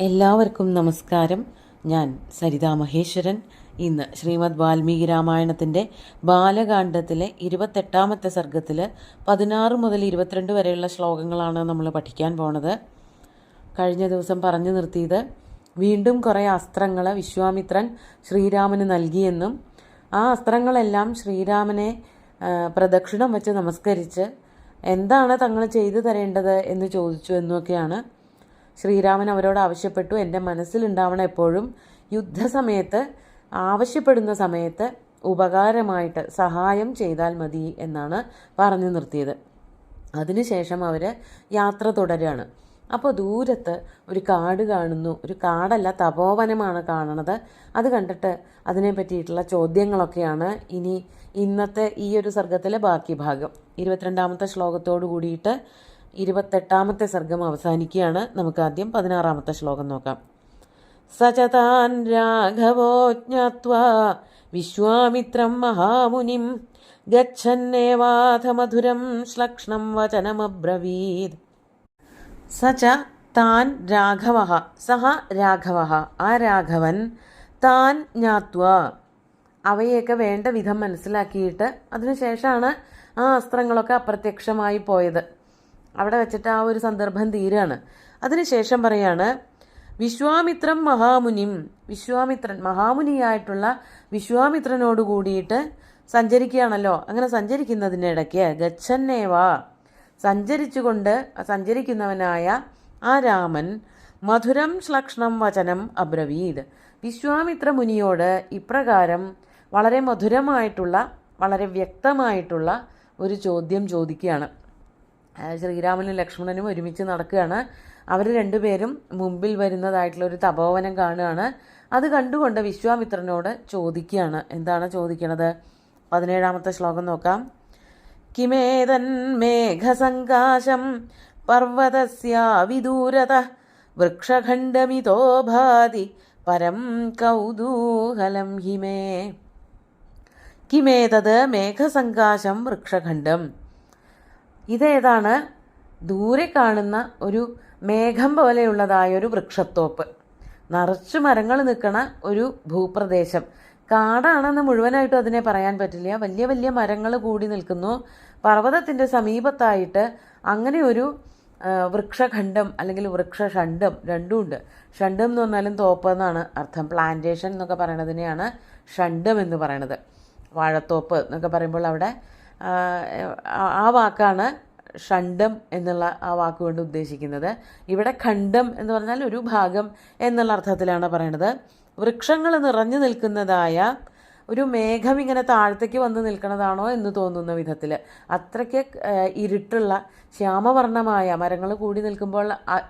എല്ലാവർക്കും നമസ്കാരം. ഞാൻ സരിതാ മഹേശ്വരൻ. ഇന്ന് ശ്രീമദ് വാൽമീകി രാമായണത്തിൻ്റെ ബാലകാണ്ഡത്തിലെ 28ാമത്തെ സർഗത്തിൽ 16 മുതൽ 22 വരെയുള്ള ശ്ലോകങ്ങളാണ് നമ്മൾ പഠിക്കാൻ പോണത്. കഴിഞ്ഞ ദിവസം പറഞ്ഞു നിർത്തിയത് വീണ്ടും കുറേ അസ്ത്രങ്ങൾ വിശ്വാമിത്രൻ ശ്രീരാമന് നൽകിയെന്നും ആ അസ്ത്രങ്ങളെല്ലാം ശ്രീരാമനെ പ്രദക്ഷിണം വെച്ച് നമസ്കരിച്ച് എന്താണ് തങ്ങൾ ചെയ്തു തരേണ്ടത് എന്ന് ചോദിച്ചു എന്നൊക്കെയാണ്. ശ്രീരാമൻ അവരോട് ആവശ്യപ്പെട്ടു, എൻ്റെ മനസ്സിലുണ്ടാവണം എപ്പോഴും യുദ്ധസമയത്ത് ആവശ്യപ്പെടുന്ന സമയത്ത് ഉപകാരമായിട്ട് സഹായം ചെയ്താൽ മതി എന്നാണ് പറഞ്ഞു നിർത്തിയത്. അതിനുശേഷം അവർ യാത്ര തുടരുകയാണ്. അപ്പോൾ ദൂരത്ത് ഒരു കാട് കാണുന്നു. ഒരു കാടല്ല, തപോവനമാണ് കാണുന്നത്. അത് കണ്ടിട്ട് അതിനെ പറ്റിയിട്ടുള്ള ചോദ്യങ്ങളൊക്കെയാണ് ഇനി ഇന്നത്തെ ഈ ഒരു സർഗത്തിലെ ബാക്കി ഭാഗം. 22ാമത്തെ ശ്ലോകത്തോട് കൂടിയിട്ട് 28ാമത്തെ സർഗം അവസാനിക്കുകയാണ്. നമുക്ക് ആദ്യം 16ാമത്തെ ശ്ലോകം നോക്കാം. സചതാൻ രാഘവോ ജ്ഞാത്വാ വിശ്വാമിത്രം മഹാമുനിം ഗച്ഛന്നേവാഥ മധുരം ശ്ലക്ഷ്ണം വചനമബ്രവീത്. സച താൻ രാഘവ, സഹ രാഘവ, ആ രാഘവൻ, താൻ ജ്ഞാത്വാ, അവയെയൊക്കെ വേണ്ട വിധം മനസ്സിലാക്കിയിട്ട് അതിനുശേഷമാണ് ആ അസ്ത്രങ്ങളൊക്കെ അപ്രത്യക്ഷമായി പോയത്. അവിടെ വെച്ചിട്ട് ആ ഒരു സന്ദർഭം തീരാണ്. അതിനുശേഷം പറയാണ് വിശ്വാമിത്രം മഹാമുനിം, വിശ്വാമിത്രൻ മഹാമുനിയായിട്ടുള്ള വിശ്വാമിത്രനോട് കൂടിയിട്ട് സഞ്ചരിക്കുകയാണല്ലോ. അങ്ങനെ സഞ്ചരിക്കുന്നതിനിടയ്ക്ക് ഗച്ഛന്നേവാ, സഞ്ചരിക്കുന്നവനായ ആ രാമൻ മധുരം ശ്ലക്ഷ്ണം വചനം അബ്രവീത്, വിശ്വാമിത്ര മുനിയോട് ഇപ്രകാരം വളരെ മധുരമായിട്ടുള്ള വളരെ വ്യക്തമായിട്ടുള്ള ഒരു ചോദ്യം ചോദിക്കുകയാണ്. ശ്രീരാമനും ലക്ഷ്മണനും ഒരുമിച്ച് നടക്കുകയാണ്. അവർ രണ്ടുപേരും മുമ്പിൽ വരുന്നതായിട്ടുള്ള ഒരു തപോവനം കാണുകയാണ്. അത് കണ്ടുകൊണ്ട് വിശ്വാമിത്രനോട് ചോദിക്കുകയാണ്. എന്താണ് ചോദിക്കണത്? 17ാമത്തെ ശ്ലോകം നോക്കാം. കിമേതൻ മേഘസങ്കാശം പർവതസ്യ വിദൂരത വൃക്ഷഖണ്ഡമിതോ ഭാതി പരം കൗതൂഹലം ഹിമേ. കിമേതത് മേഘസങ്കാശം വൃക്ഷഖണ്ഡം, ഇതേതാണ്? ദൂരെ കാണുന്ന ഒരു മേഘം പോലെയുള്ളതായൊരു വൃക്ഷത്തോപ്പ്, നിറച്ചു മരങ്ങൾ നിൽക്കണ ഒരു ഭൂപ്രദേശം. കാടാണെന്ന് മുഴുവനായിട്ടും അതിനെ പറയാൻ പറ്റില്ല. വലിയ വലിയ മരങ്ങൾ കൂടി നിൽക്കുന്നു. പർവ്വതത്തിൻ്റെ സമീപത്തായിട്ട് അങ്ങനെ ഒരു വൃക്ഷഖണ്ഡം അല്ലെങ്കിൽ വൃക്ഷഷണ്ഡം രണ്ടുമുണ്ട്. ഷണ്ഡം എന്ന് പറഞ്ഞാലും തോപ്പ് എന്നാണ് അർത്ഥം. പ്ലാന്റേഷൻ എന്നൊക്കെ പറയണതിനെയാണ് ഷണ്ഡം എന്ന് പറയണത്. വാഴത്തോപ്പ് എന്നൊക്കെ പറയുമ്പോൾ അവിടെ ആ വാക്കാണ് ഷണ്ഡം എന്നുള്ള ആ വാക്കുകൊണ്ട് ഉദ്ദേശിക്കുന്നത്. ഇവിടെ ഖണ്ഡം എന്ന് പറഞ്ഞാൽ ഒരു ഭാഗം എന്നുള്ള അർത്ഥത്തിലാണ് പറയണത്. വൃക്ഷങ്ങൾ നിറഞ്ഞു നിൽക്കുന്നതായ ഒരു മേഘം ഇങ്ങനെ താഴത്തേക്ക് വന്ന് നിൽക്കുന്നതാണോ എന്ന് തോന്നുന്ന വിധത്തിൽ അത്രയ്ക്ക് ഇരുട്ടുള്ള ശ്യാമവർണ്ണമായ മരങ്ങൾ കൂടി നിൽക്കുമ്പോൾ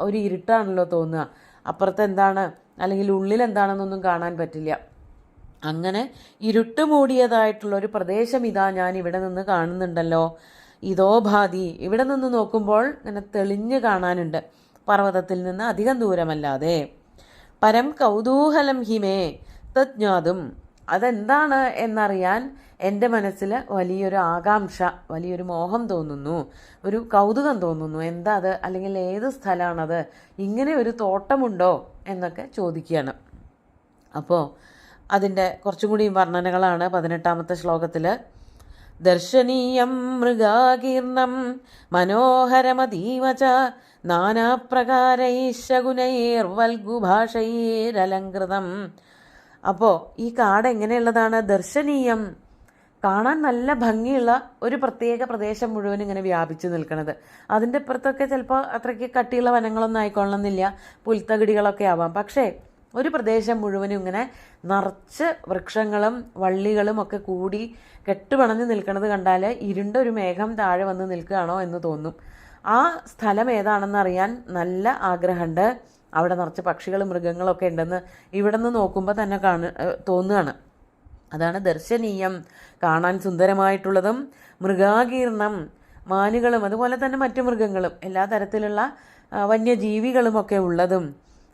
ഒരു ഇരുട്ടാണല്ലോ തോന്നുക. അപ്പുറത്ത് എന്താണ് അല്ലെങ്കിൽ ഉള്ളിൽ എന്താണെന്നൊന്നും കാണാൻ പറ്റില്ല. അങ്ങനെ ഇരുട്ട് മൂടിയതായിട്ടുള്ള ഒരു പ്രദേശം ഇതാ ഞാൻ ഇവിടെ നിന്ന് കാണുന്നുണ്ടല്ലോ. ഇതോ ഭാതി, ഇവിടെ നിന്ന് നോക്കുമ്പോൾ ഇങ്ങനെ തെളിഞ്ഞ് കാണാനുണ്ട്, പർവ്വതത്തിൽ നിന്ന് അധികം ദൂരമല്ലാതെ. പരം കൗതൂഹലം ഹിമേ തജ്ഞാതും, അതെന്താണ് എന്നറിയാൻ എൻ്റെ മനസ്സിൽ വലിയൊരു ആകാംക്ഷ, വലിയൊരു മോഹം തോന്നുന്നു, ഒരു കൗതുകം തോന്നുന്നു. എന്താ അത്, അല്ലെങ്കിൽ ഏത് സ്ഥലമാണത്, ഇങ്ങനെ ഒരു തോട്ടമുണ്ടോ എന്നൊക്കെ ചോദിക്കുകയാണ്. അപ്പോൾ അതിൻ്റെ കുറച്ചും കൂടി വർണ്ണനകളാണ് 18ാമത്തെ ശ്ലോകത്തിൽ. ദർശനീയം മൃഗാകീർണം മനോഹരമതീവ ച നാനാപ്രകാരൈശകുനൈർവൽഗുഭാഷൈരലങ്കൃതം. അപ്പോൾ ഈ കാട് എങ്ങനെയുള്ളതാണ്? ദർശനീയം, കാണാൻ നല്ല ഭംഗിയുള്ള ഒരു പ്രത്യേക പ്രദേശം മുഴുവൻ ഇങ്ങനെ വ്യാപിച്ചു നിൽക്കുന്നത്. അതിൻ്റെ ഇപ്പുറത്തൊക്കെ ചിലപ്പോൾ അത്രയ്ക്ക് കട്ടിയുള്ള വനങ്ങളൊന്നും ആയിക്കൊള്ളണമെന്നില്ല, പുൽത്തകിടികളൊക്കെ ആവാം. പക്ഷേ ഒരു പ്രദേശം മുഴുവനും ഇങ്ങനെ നിറച്ച് വൃക്ഷങ്ങളും വള്ളികളും ഒക്കെ കൂടി കെട്ടുപണഞ്ഞ് നിൽക്കുന്നത് കണ്ടാൽ ഇരുണ്ട ഒരു മേഘം താഴെ വന്ന് നിൽക്കുകയാണോ എന്ന് തോന്നും. ആ സ്ഥലം ഏതാണെന്ന് അറിയാൻ നല്ല ആഗ്രഹമുണ്ട്. അവിടെ നിറച്ച് പക്ഷികളും മൃഗങ്ങളൊക്കെ ഉണ്ടെന്ന് ഇവിടെ നിന്ന് നോക്കുമ്പോൾ തന്നെ തോന്നുകയാണ്. അതാണ് ദർശനീയം, കാണാൻ സുന്ദരമായിട്ടുള്ളതും. മൃഗാകീർണം, മാനുകളും അതുപോലെ തന്നെ മറ്റു മൃഗങ്ങളും എല്ലാ തരത്തിലുള്ള വന്യജീവികളുമൊക്കെ ഉള്ളതും.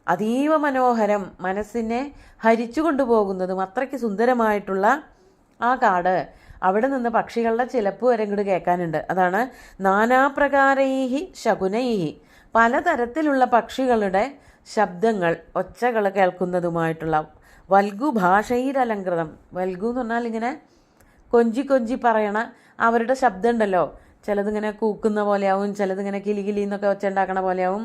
അതീവ മനോഹരം, മനസ്സിനെ ഹരിച്ചു കൊണ്ടുപോകുന്നതും അത്രയ്ക്ക് സുന്ദരമായിട്ടുള്ള ആ കാട്. അവിടെ നിന്ന് പക്ഷികളുടെ ചിലപ്പ് വരെ ഇങ്ങോട്ട് കേൾക്കാനുണ്ട്. അതാണ് നാനാപ്രകാരൈഹി ശകുനൈഹി, പലതരത്തിലുള്ള പക്ഷികളുടെ ശബ്ദങ്ങൾ, ഒച്ചകൾ കേൾക്കുന്നതുമായിട്ടുള്ള വൽഗുഭാഷയിലലങ്കൃതം. വൽഗു എന്ന് പറഞ്ഞാൽ ഇങ്ങനെ കൊഞ്ചി കൊഞ്ചി പറയണ അവരുടെ ശബ്ദം ഉണ്ടല്ലോ. ചിലതിങ്ങനെ കൂക്കുന്ന പോലെയാവും, ചിലതിങ്ങനെ കിലി കിലി എന്നൊക്കെ ഒച്ച ഉണ്ടാക്കണ പോലെയാവും.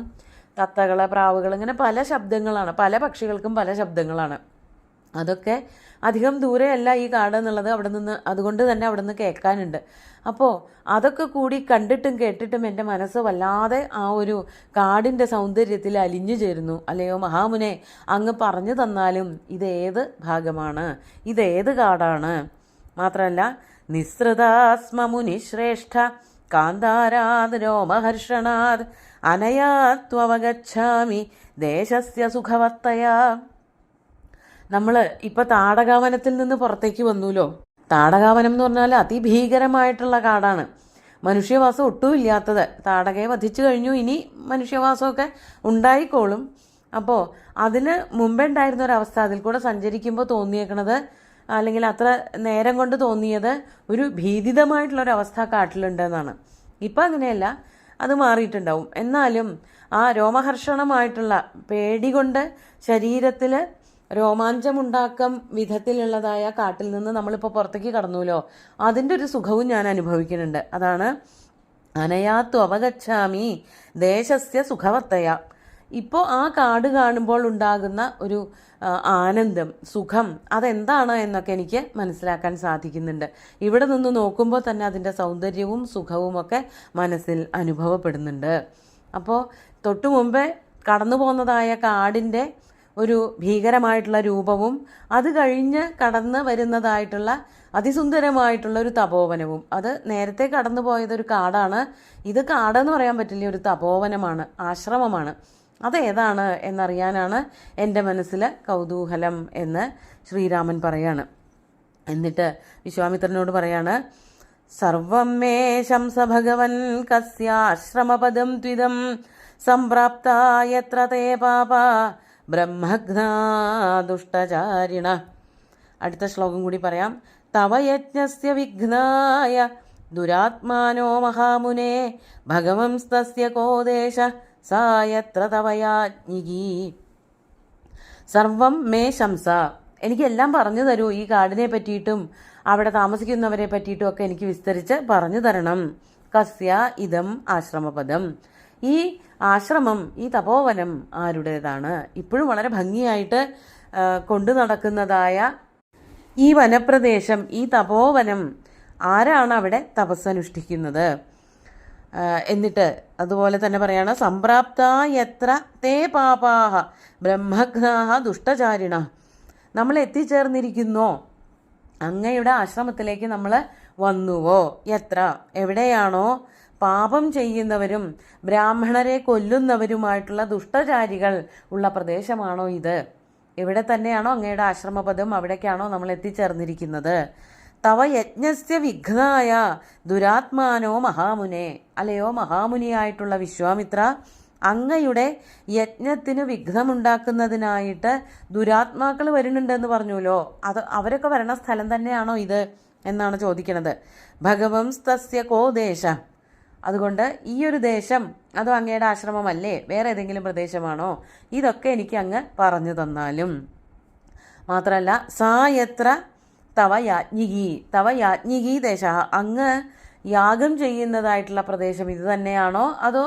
തത്തകൾ, പ്രാവുകൾ, ഇങ്ങനെ പല ശബ്ദങ്ങളാണ്. പല പക്ഷികൾക്കും പല ശബ്ദങ്ങളാണ്. അതൊക്കെ അധികം ദൂരെയല്ല ഈ കാട് എന്നുള്ളത്. അവിടെ നിന്ന് അതുകൊണ്ട് തന്നെ അവിടെ നിന്ന് കേൾക്കാനുണ്ട്. അപ്പോൾ അതൊക്കെ കൂടി കണ്ടിട്ടും കേട്ടിട്ടും എൻ്റെ മനസ്സ് വല്ലാതെ ആ ഒരു കാടിൻ്റെ സൗന്ദര്യത്തിൽ അലിഞ്ഞു ചേരുന്നു. അല്ലയോ മഹാമുനെ, അങ്ങ് പറഞ്ഞു തന്നാലും ഇതേത് ഭാഗമാണ്, ഇതേത് കാടാണ്? മാത്രമല്ല, നിസ്സൃതാസ്മ മുനിശ്രേഷ്ഠ കാന്താരാത് രോമഹർഷണാത് അനയാത്വവഗച്ഛാമി ദേശസ്യ സുഖവത്തയാ. നമ്മൾ ഇപ്പോൾ താടകാവനത്തിൽ നിന്ന് പുറത്തേക്ക് വന്നുല്ലോ. താടകാവനം എന്ന് പറഞ്ഞാൽ അതിഭീകരമായിട്ടുള്ള കാടാണ്. മനുഷ്യവാസം ഒട്ടും ഇല്ലാത്തത്. താടകയെ വധിച്ചു കഴിഞ്ഞു, ഇനി മനുഷ്യവാസമൊക്കെ ഉണ്ടായിക്കോളും. അപ്പോൾ അതിന് മുമ്പേ ഉണ്ടായിരുന്ന ഒരവസ്ഥ, അതിൽ കൂടെ സഞ്ചരിക്കുമ്പോൾ തോന്നിയേക്കണത്, അല്ലെങ്കിൽ അത്ര നേരം കൊണ്ട് തോന്നിയത് ഒരു ഭീതിതമായിട്ടുള്ളൊരവസ്ഥ കാട്ടിലുണ്ടെന്നാണ്. ഇപ്പം അങ്ങനെയല്ല, അത് മാറിയിട്ടുണ്ടാവും. എന്നാലും ആ രോമഹർഷണമായിട്ടുള്ള പേടി കൊണ്ട് ശരീരത്തിൽ രോമാഞ്ചമുണ്ടാക്കം വിധത്തിലുള്ളതായ കാട്ടിൽ നിന്ന് നമ്മളിപ്പോൾ പുറത്തേക്ക് കടന്നുല്ലോ, അതിൻ്റെ ഒരു സുഖവും ഞാൻ അനുഭവിക്കുന്നുണ്ട്. അതാണ് അനയാത്തു അവഗച്ഛാമി ദേശസ്യ സുഖവത്തയ. ഇപ്പോൾ ആ കാട് കാണുമ്പോൾ ഉണ്ടാകുന്ന ഒരു ആനന്ദം, സുഖം, അതെന്താണ് എന്നൊക്കെ എനിക്ക് മനസ്സിലാക്കാൻ സാധിക്കുന്നുണ്ട്. ഇവിടെ നിന്ന് നോക്കുമ്പോൾ തന്നെ അതിൻ്റെ സൗന്ദര്യവും സുഖവും ഒക്കെ മനസ്സിൽ അനുഭവപ്പെടുന്നുണ്ട്. അപ്പോൾ തൊട്ടു മുമ്പേ കടന്നു പോകുന്നതായ കാടിൻ്റെ ഒരു ഭീകരമായിട്ടുള്ള രൂപവും അത് കഴിഞ്ഞ് കടന്ന് വരുന്നതായിട്ടുള്ള അതിസുന്ദരമായിട്ടുള്ള ഒരു തപോവനവും, അത് നേരത്തെ കടന്നു പോയതൊരു കാടാണ്, ഇത് കാടെന്ന് പറയാൻ പറ്റില്ല, ഒരു തപോവനമാണ്, ആശ്രമമാണ്. അതേതാണ് എന്നറിയാനാണ് എൻ്റെ മനസ്സിൽ കൗതൂഹലം എന്ന് ശ്രീരാമൻ പറയാണ്. എന്നിട്ട് വിശ്വാമിത്രനോട് പറയാണ്, സർവം മേ ശംസ ഭഗവൻ കസ്യാശ്രമപദം ത്വിദം സംപ്രാപ്ത യത്ര തേ പാപ ബ്രഹ്മഘ്നാ ദുഷ്ടചാരിണ. അടുത്ത ശ്ലോകം കൂടി പറയാം. തവ യജ്ഞസ്യ വിഘ്നായ ദുരാത്മാനോ മഹാമുനെ ഭഗവംസ്തസ്യ കോ ദേശ സാ യത്ര തവ യാജ്ഞികീ. സർവം മേ ശംസ, എനിക്കെല്ലാം പറഞ്ഞു തരൂ. ഈ കാടിനെ പറ്റിയിട്ടും അവിടെ താമസിക്കുന്നവരെ പറ്റിയിട്ടും ഒക്കെ എനിക്ക് വിസ്തരിച്ച് പറഞ്ഞു തരണം. കസ്യ ഇതം ആശ്രമപദം, ഈ ആശ്രമം, ഈ തപോവനം ആരുടേതാണ്? ഇപ്പോഴും വളരെ ഭംഗിയായിട്ട് കൊണ്ടു നടക്കുന്നതായ ഈ വനപ്രദേശം, ഈ തപോവനം, ആരാണ് അവിടെ തപസ്സനുഷ്ഠിക്കുന്നത്? എന്നിട്ട് അതുപോലെ തന്നെ പറയാണ്, സംപ്രാപ്ത യത്ര തേ പാപാഹ ബ്രഹ്മഘ്നാഹ ദുഷ്ടചാരിണ. നമ്മൾ എത്തിച്ചേർന്നിരിക്കുന്നോ, അങ്ങയുടെ ആശ്രമത്തിലേക്ക് നമ്മൾ വന്നുവോ? എത്ര, എവിടെയാണോ പാപം ചെയ്യുന്നവരും ബ്രാഹ്മണരെ കൊല്ലുന്നവരുമായിട്ടുള്ള ദുഷ്ടചാരികൾ ഉള്ള പ്രദേശമാണോ ഇത്? ഇവിടെ തന്നെയാണോ അങ്ങയുടെ ആശ്രമപദം? അവിടേക്കാണോ നമ്മൾ എത്തിച്ചേർന്നിരിക്കുന്നത്? തവ യജ്ഞസ്യ വിഘ്നായ ദുരാത്മാനോ മഹാമുനെ, അല്ലയോ മഹാമുനിയായിട്ടുള്ള വിശ്വാമിത്ര, അങ്ങയുടെ യജ്ഞത്തിന് വിഘ്നമുണ്ടാക്കുന്നതിനായിട്ട് ദുരാത്മാക്കൾ വരുന്നുണ്ടെന്ന് പറഞ്ഞുല്ലോ, അത് അവരൊക്കെ വരണ സ്ഥലം തന്നെയാണോ ഇത് എന്നാണ് ചോദിക്കണത്. ഭഗവംസ്തസ്യ കോ ദേശ, അതുകൊണ്ട് ഈ ഒരു ദേശം അതോ അങ്ങയുടെ ആശ്രമമല്ലേ, വേറെ ഏതെങ്കിലും പ്രദേശമാണോ? ഇതൊക്കെ എനിക്ക് അങ്ങ് പറഞ്ഞു തന്നാലും. മാത്രമല്ല, സാ യത്ര തവ യാജ്ഞികി, തവ യാജ്ഞികി ദേശ, അങ്ങ് യാഗം ചെയ്യുന്നതായിട്ടുള്ള പ്രദേശം ഇത് തന്നെയാണോ, അതോ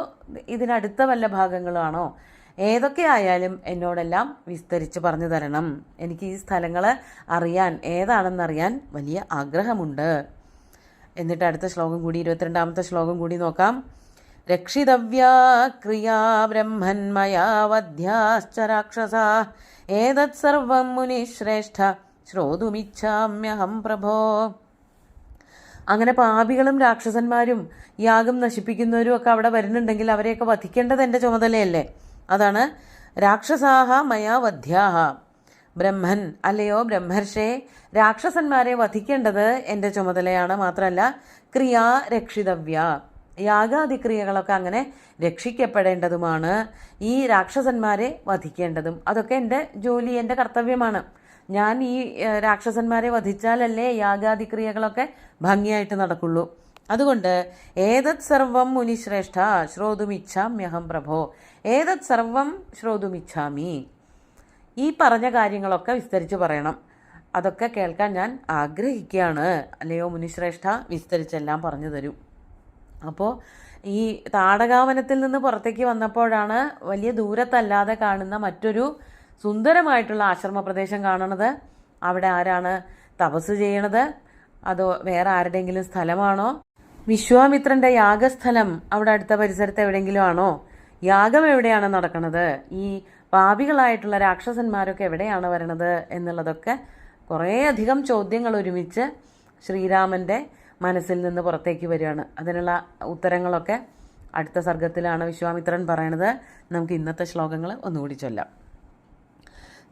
ഇതിനടുത്ത വല്ല ഭാഗങ്ങളാണോ? ഏതൊക്കെ ആയാലും എന്നോടെല്ലാം വിസ്തരിച്ച് പറഞ്ഞു തരണം. എനിക്ക് ഈ സ്ഥലങ്ങൾ അറിയാൻ, ഏതാണെന്നറിയാൻ വലിയ ആഗ്രഹമുണ്ട്. എന്നിട്ട് അടുത്ത ശ്ലോകം കൂടി, 22ാമത്തെ ശ്ലോകം കൂടി നോക്കാം. രക്ഷിതവ്യാ ക്രിയാ ബ്രഹ്മന്മയാ വധ്യാശ്ച രാക്ഷസാ ഏതത് സർവം മുനിശ്രേഷ്ഠ ശ്രോതുമിച്ഛാമ്യഹം പ്രഭോ. അങ്ങനെ പാപികളും രാക്ഷസന്മാരും യാഗം നശിപ്പിക്കുന്നവരും ഒക്കെ അവിടെ വരുന്നുണ്ടെങ്കിൽ അവരെയൊക്കെ വധിക്കേണ്ടത് എൻ്റെ ചുമതലയല്ലേ? അതാണ് രാക്ഷസാഹ മയാ വധ്യാഹ. ബ്രഹ്മൻ, അല്ലയോ ബ്രഹ്മർഷേ, രാക്ഷസന്മാരെ വധിക്കേണ്ടത് എൻ്റെ ചുമതലയാണ്. മാത്രമല്ല, ക്രിയാ രക്ഷിതവ്യ, യാഗാദിക്രിയകളൊക്കെ അങ്ങനെ രക്ഷിക്കപ്പെടേണ്ടതുമാണ്. ഈ രാക്ഷസന്മാരെ വധിക്കേണ്ടതും അതൊക്കെ എൻ്റെ ജോലി, എൻ്റെ കർത്തവ്യമാണ്. ഞാൻ ഈ രാക്ഷസന്മാരെ വധിച്ചാലല്ലേ യാഗാദിക്രിയകളൊക്കെ ഭംഗിയായിട്ട് നടക്കുള്ളൂ. അതുകൊണ്ട് ഏതത് സർവം മുനിശ്രേഷ്ഠ ശ്രോതുമിച്ഛാമ്യഹം പ്രഭോ, ഏതത് സർവം ശ്രോതുമിച്ഛാമി. ഈ പറഞ്ഞ കാര്യങ്ങളൊക്കെ വിസ്തരിച്ച് പറയണം, അതൊക്കെ കേൾക്കാൻ ഞാൻ ആഗ്രഹിക്കുകയാണ്. അല്ലയോ മുനിശ്രേഷ്ഠ, വിസ്തരിച്ചെല്ലാം പറഞ്ഞു തരൂ. അപ്പോൾ ഈ താടകാവനത്തിൽ നിന്ന് പുറത്തേക്ക് വന്നപ്പോഴാണ് വലിയ ദൂരത്തല്ലാതെ കാണുന്ന മറ്റൊരു സുന്ദരമായിട്ടുള്ള ആശ്രമ പ്രദേശം കാണുന്നത്. അവിടെ ആരാണ് തപസ് ചെയ്യണത്? അതോ വേറെ ആരുടെയെങ്കിലും സ്ഥലമാണോ? വിശ്വാമിത്രന്റെ യാഗസ്ഥലം അവിടെ അടുത്ത പരിസരത്ത് എവിടെയെങ്കിലും ആണോ? യാഗം എവിടെയാണ് നടക്കുന്നത്? ഈ പാപികളായിട്ടുള്ള രാക്ഷസന്മാരൊക്കെ എവിടെയാണ് വരണത് എന്നുള്ളതൊക്കെ കുറേയധികം ചോദ്യങ്ങൾ ഒരുമിച്ച് ശ്രീരാമൻ്റെ മനസ്സിൽ നിന്ന് പുറത്തേക്ക് വരികയാണ്. അതിനുള്ള ഉത്തരങ്ങളൊക്കെ അടുത്ത സർഗത്തിലാണ് വിശ്വാമിത്രൻ പറയണത്. നമുക്ക് ഇന്നത്തെ ശ്ലോകങ്ങൾ ഒന്നുകൂടി ചൊല്ലാം.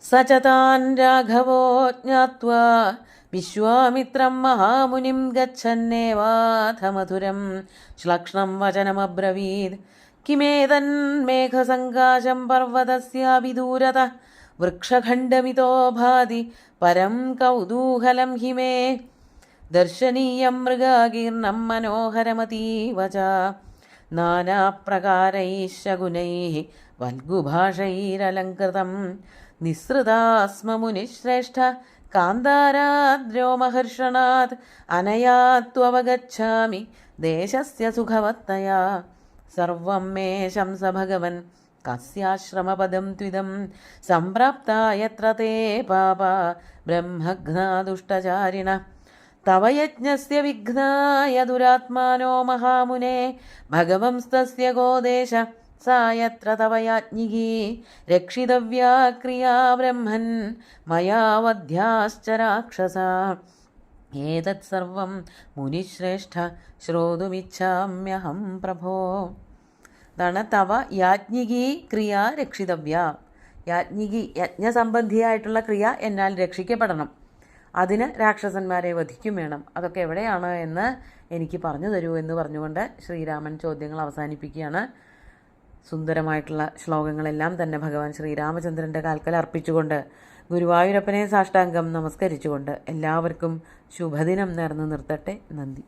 സചതാൻ രാഘവോ ജ്ഞാത്വാ വിശ്വാമിത്രം മഹാമുനിം ഗച്ഛന്നേവാഥ മധുരം ശ്ലക്ഷ്ണം വചനമബ്രവീത്. കിമേതന്മേഘസങ്കാശം പർവതസ്യാവിദൂരത വൃക്ഷഖണ്ഡമിതോ ഭാതി പരം കൗതൂഹലം हि मे ദർശനീയം മൃഗാകീർണം മനോഹരമതീവ ച നാനാപ്രകാരൈः ശകുനൈः വൽഗുഭാഷൈരലങ്കൃതം നിസ്സൃതാസ്മ മുനിശ്രേഷ്ഠ കാന്താരാദ്രോമഹർഷണാത് അനയാ ത്വവഗച്ഛാമി ദേശസ്യ സുഖവത്തയാ സർവം മേ ശംസ ഭഗവൻ കസ്യാശ്രമപദം ത്വിദം സംപ്രാപ്താ യത്ര തേ പാപാ ബ്രഹ്മഘ്നാ ദുഷ്ടചാരിണ തവ യജ്ഞസ്യ വിഘ്നായ ദുരാത്മാനോ മഹാമുനെ ഭഗവംസ്തസ്യ ഗോദേശ സാ യത്ര തവ യാജ്ഞികീ രക്ഷിതവ്യാ ക്രിയാ ബ്രഹ്മൻ മയാ വധ്യാശ്ച രാക്ഷസാ ഏതത് സർവം മുനിശ്രേഷ്ഠ ശ്രോതുമിച്ഛാമ്യഹം പ്രഭോ. ഇതാണ് തവ യാജ്ഞികീ ക്രിയ രക്ഷിതവ്യ. യാജ്ഞികി യജ്ഞസംബന്ധിയായിട്ടുള്ള ക്രിയ എന്നാൽ രക്ഷിക്കപ്പെടണം. അതിന് രാക്ഷസന്മാരെ വധിക്കും വേണം. അതൊക്കെ എവിടെയാണ് എന്ന് എനിക്ക് പറഞ്ഞു തരൂ എന്ന് പറഞ്ഞുകൊണ്ട് ശ്രീരാമൻ ചോദ്യങ്ങൾ അവസാനിപ്പിക്കുകയാണ്. സുന്ദരമായിട്ടുള്ള ശ്ലോകങ്ങളെല്ലാം തന്നെ ഭഗവാൻ ശ്രീരാമചന്ദ്രൻ്റെ കാൽക്കൽ അർപ്പിച്ചുകൊണ്ട് ഗുരുവായൂരപ്പനെ സാഷ്ടാംഗം നമസ്കരിച്ചുകൊണ്ട് എല്ലാവർക്കും ശുഭദിനം നേർന്നു നിർത്തട്ടെ. നന്ദി.